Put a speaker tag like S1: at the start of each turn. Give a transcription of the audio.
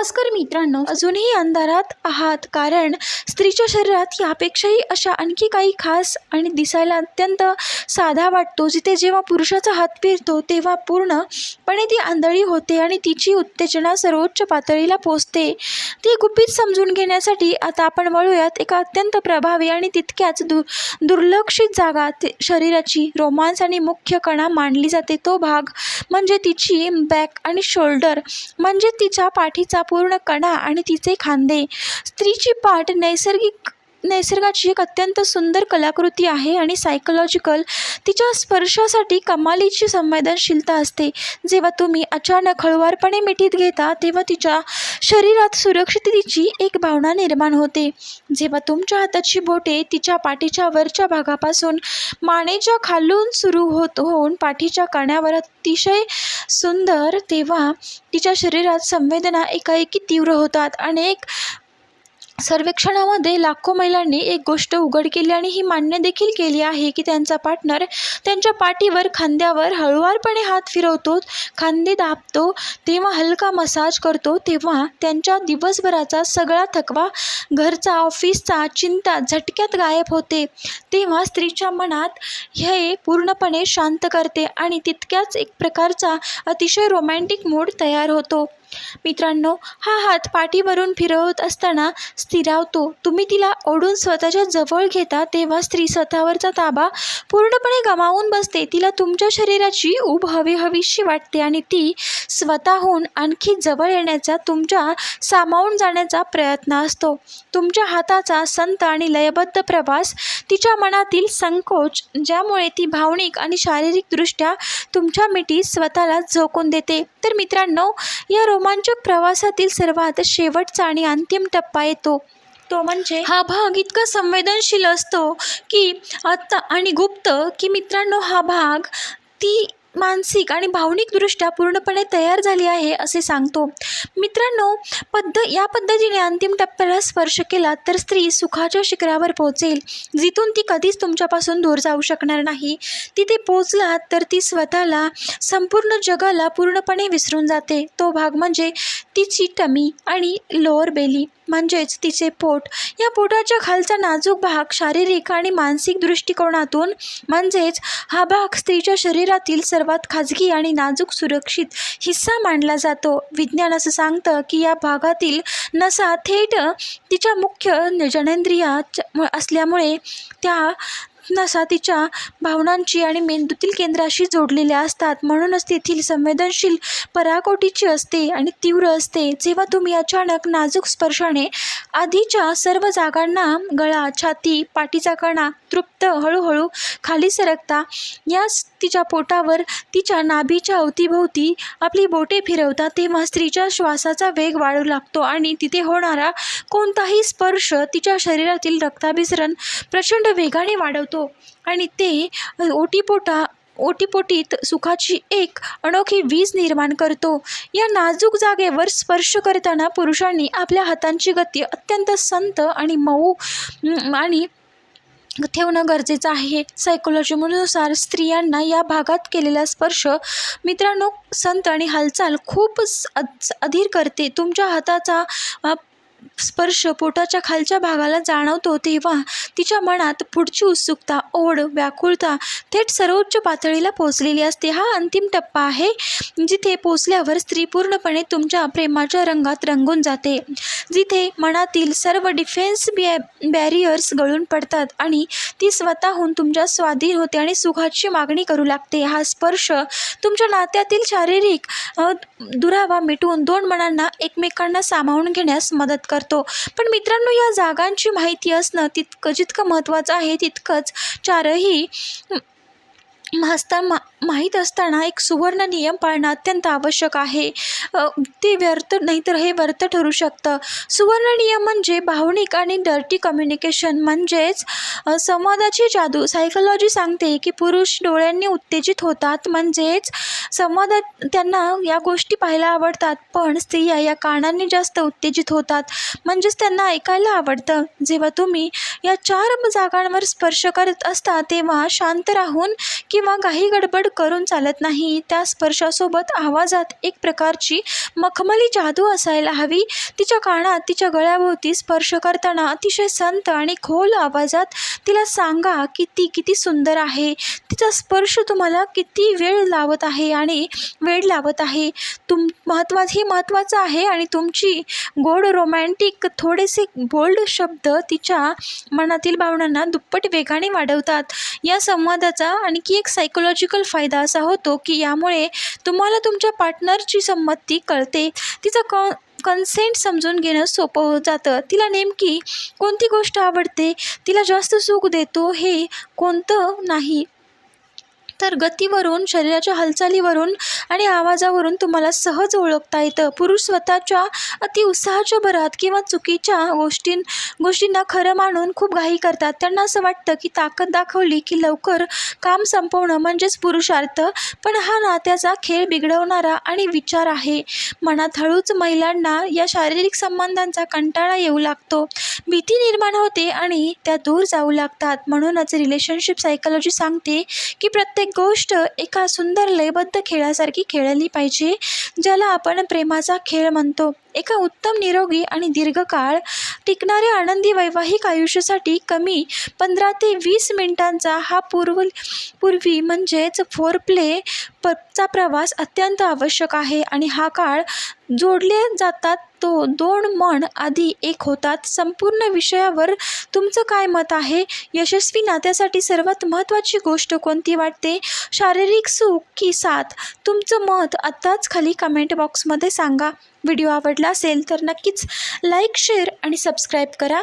S1: नमस्कार मित्रांनो, अजूनही अंधारात आहात, कारण स्त्रीच्या शरीरात यापेक्षाही अशा आणखी काही खास आणि दिसायला अत्यंत साधा वाटतो, जिथे जेव्हा पुरुषाचा हात फिरतो तेव्हा पूर्णपणे ती आंधळी होते आणि तिची उत्तेजना सर्वोच्च पातळीला पोहोचते. ती गुपित समजून घेण्यासाठी आता आपण वळूयात एका अत्यंत प्रभावी आणि तितक्याच दुर्लक्षित जागा, शरीराची रोमांस आणि मुख्य कणा मानली जाते. तो भाग म्हणजे तिची बॅक आणि शोल्डर, म्हणजे तिच्या पाठीचा पूर्ण कणा आणि तिचे खांदे. स्त्रीची पाठ निसर्गाची एक अत्यंत सुंदर कलाकृती आहे आणि सायकोलॉजिकल तिच्या स्पर्शासाठी कमालीची संवेदनशीलता असते. जेव्हा तुम्ही अचानक हळुवारपणे मिठीत घेता तेव्हा तिच्या शरीरात सुरक्षिततेची एक भावना निर्माण होते. जेव्हा तुमच्या हाताची बोटे तिच्या पाठीच्या वरच्या भागापासून मानेच्या खालून सुरू होऊन पाठीच्या कण्यावर अतिशय सुंदर, तेव्हा तिच्या शरीरात संवेदना एकाएकी तीव्र होतात. अनेक सर्वेक्षणामध्ये लाखो महिलांनी एक गोष्ट उघड केली आणि ही मान्य देखील केली आहे की त्यांचा पार्टनर त्यांच्या पाठीवर, खांद्यावर हळुवारपणे हात फिरवतो, खांदे दाबतो, तेव्हा हलका मसाज करतो, तेव्हा त्यांच्या दिवसभराचा सगळा थकवा, घरचा, ऑफिसचा चिंता झटक्यात गायब होते. तेव्हा स्त्रीच्या मनात हे पूर्णपणे शांत करते आणि तितक्याच एक प्रकारचा अतिशय रोमॅन्टिक मूड तयार होतो. मित्रांनो, हा हात पाठीवरून फिरवत असताना स्थिरावतो. तुम्ही तिला ओढून स्वतःच्या जवळ घेता तेव्हा स्त्री स्वतःवरचा ताबा पूर्णपणे गमावून बसते. तिला तुमच्या शरीराची ऊब हवीशी वाटते आणि ती स्वतःहून आणखी जवळ येण्याचा, तुमच्या सामावून जाण्याचा प्रयत्न असतो. तुमच्या हाताचा संत आणि लयबद्ध प्रवास तिच्या मनातील संकोच, ज्यामुळे ती भावनिक आणि शारीरिकदृष्ट्या तुमच्या मिठीत स्वतःला झोकून देते. तर मित्रांनो, या रोमांचक प्रवासातील सर्वात शेवटचा आणि अंतिम टप्पा येतो. तो म्हणजे हा भाग इतका संवेदनशील असतो की आत्ता आणि गुप्त, की मित्रांनो, हा भाग ती मानसिक आणि भावनिकदृष्ट्या पूर्णपणे तयार झाली आहे असे सांगतो. मित्रांनो, या पद्धतीने अंतिम टप्प्याला स्पर्श केला तर स्त्री सुखाच्या शिखरावर पोहोचेल, जिथून ती कधीच तुमच्यापासून दूर जाऊ शकणार नाही. तिथे पोहोचलात तर ती स्वतःला, संपूर्ण जगाला पूर्णपणे विसरून जाते. तो भाग म्हणजे तिची टमी आणि लोअर बेली, म्हणजेच तिचे पोट. या पोटाच्या खालचा नाजूक भाग शारीरिक आणि मानसिक दृष्टिकोनातून, म्हणजेच हा भाग स्त्रीच्या शरीरातील सर्वात खाजगी आणि नाजूक सुरक्षित हिस्सा मानला जातो. विज्ञान असं सांगतं की या भागातील नसा थेट तिच्या मुख्य जननेंद्रियात असल्यामुळे त्या नसा तिच्या भावनांची आणि मेंदूतील केंद्राशी जोडलेल्या असतात. म्हणूनच तेथील संवेदनशील पराकोटीची असते आणि तीव्र असते. जेव्हा तुम्ही अचानक नाजूक स्पर्शाने आधीच्या सर्व जागांना, गळा, छाती, पाठीचा कणा, तृप्त हळूहळू खाली सरकता, याच तिच्या पोटावर, तिच्या नाभीच्या अवतीभोवती आपली बोटे फिरवता, तेव्हा स्त्रीच्या श्वासाचा वेग वाढू लागतो आणि तिथे होणारा कोणताही स्पर्श तिच्या शरीरातील रक्ताभिसरण प्रचंड वेगाने वाढवतो आणि ते ओटीपोटीत सुखाची एक अनोखी वीज निर्माण करतो. या नाजूक जागेवर स्पर्श करताना पुरुषांनी आपल्या हातांची गती अत्यंत संत आणि मऊ आणि ठेवणं गरजेचं आहे. सायकोलॉजीनुसार स्त्रियांना या भागात केलेला स्पर्श, मित्रांनो, संत आणि हालचाल खूप अधीर करते. तुमच्या हाताचा स्पर्श पोटाच्या खालच्या भागाला जाणवतो तेव्हा तिच्या मनात पुढची उत्सुकता, ओढ, व्याकुळता थेट सर्वोच्च पातळीला पोहोचलेली असते. हा अंतिम टप्पा आहे जिथे पोहोचल्यावर स्त्री पूर्णपणे तुमच्या प्रेमाच्या रंगात रंगून जाते, जिथे मनातील सर्व डिफेन्स बॅरियर्स गळून पडतात आणि ती स्वतःहून तुमच्या स्वाधीन होते आणि सुखाची मागणी करू लागते. हा स्पर्श तुमच्या नात्यातील शारीरिक दुरावा मिटवून दोन मनांना एकमेकांना सामावून घेण्यास मदत करतो. पण मित्रांनो, या जागांची माहिती असणं जितकं महत्त्वाचं आहे, तितकंच चारही माहीत असताना एक सुवर्ण नियम पाळणं अत्यंत आवश्यक आहे. ते हे व्यर्थ ठरू शकतं. सुवर्ण नियम म्हणजे भावनिक आणि डर्टी कम्युनिकेशन, म्हणजेच संवादाची जादू. सायकोलॉजी सांगते की पुरुष डोळ्यांनी उत्तेजित होतात, म्हणजेच संवादात त्यांना या गोष्टी पाहायला आवडतात, पण स्त्रिया या कानांनी जास्त उत्तेजित होतात, म्हणजेच त्यांना ऐकायला आवडतं. जेव्हा तुम्ही या 4 जागांवर स्पर्श करत असता तेव्हा शांत राहून किंवा किंवा काही गडबड करून चालत नाही. त्या स्पर्शासोबत आवाजात एक प्रकारची मखमली जादू असायला हवी. तिच्या कानात, तिच्या गळ्याभोवती स्पर्श करताना अतिशय संत आणि खोल आवाजात तिला सांगा की ती किती सुंदर आहे. तिचा स्पर्श तुम्हाला किती वेळ लावत आहे आणि वेळ लावत आहे. महत्त्वाचं आहे आणि तुमची गोड रोमॅन्टिक थोडेसे बोल्ड शब्द तिच्या मनातील भावनांना दुप्पट वेगाने वाढवतात. या संवादाचा आणखी एक सायकोलॉजिकल फायदा असा होतो की यामुळे तुम्हाला तुमच्या पार्टनरची संमती कळते. तिचा कन्सेंट समजून घेणं सोपं होत जातं. तिला नेमकी कोणती गोष्ट आवडते, तिला जास्त सुख देतो हे कोणतं नाही, तर गतीवरून, शरीराच्या हालचालीवरून आणि आवाजावरून तुम्हाला सहज ओळखता येतं. पुरुष स्वतःच्या अतिउत्साहाच्या भरात किंवा चुकीच्या गोष्टींना खरं मानून खूप घाई करतात. त्यांना असं वाटतं की ताकद दाखवली की लवकर काम संपवणं म्हणजेच पुरुषार्थ. पण हा नात्याचा खेळ बिघडवणारा आणि विचार आहे. मनात हळूच महिलांना या शारीरिक संबंधांचा कंटाळा येऊ लागतो, भीती निर्माण होते आणि त्या दूर जाऊ लागतात. म्हणूनच रिलेशनशिप सायकोलॉजी सांगते की प्रत्येक गोष्ट एका सुंदर लयबद्ध खेळासारखी खेळली पाहिजे, ज्याला आपण प्रेमाचा खेळ म्हणतो. एका उत्तम, निरोगी आणि दीर्घकाळ टिकणाऱ्या आनंदी वैवाहिक आयुष्यासाठी कमी 15 ते 20 मिनिटांचा हा पूर्वी म्हणजेच फोरप्ले चा प्रवास अत्यंत आवश्यक आहे. आणि हा काळ जोडले जातात तो 2 मन आधी एक होतात. संपूर्ण विषयावर तुमचं काय मत आहे? यशस्वी नात्यासाठी सर्वात महत्त्वाची गोष्ट कोणती वाटते? शारीरिक सुख की साथ? तुमचं मत आत्ताच खाली कमेंट बॉक्समध्ये सांगा. व्हिडिओ आवडला असेल तर नक्कीच लाईक, शेअर आणि सबस्क्राईब करा.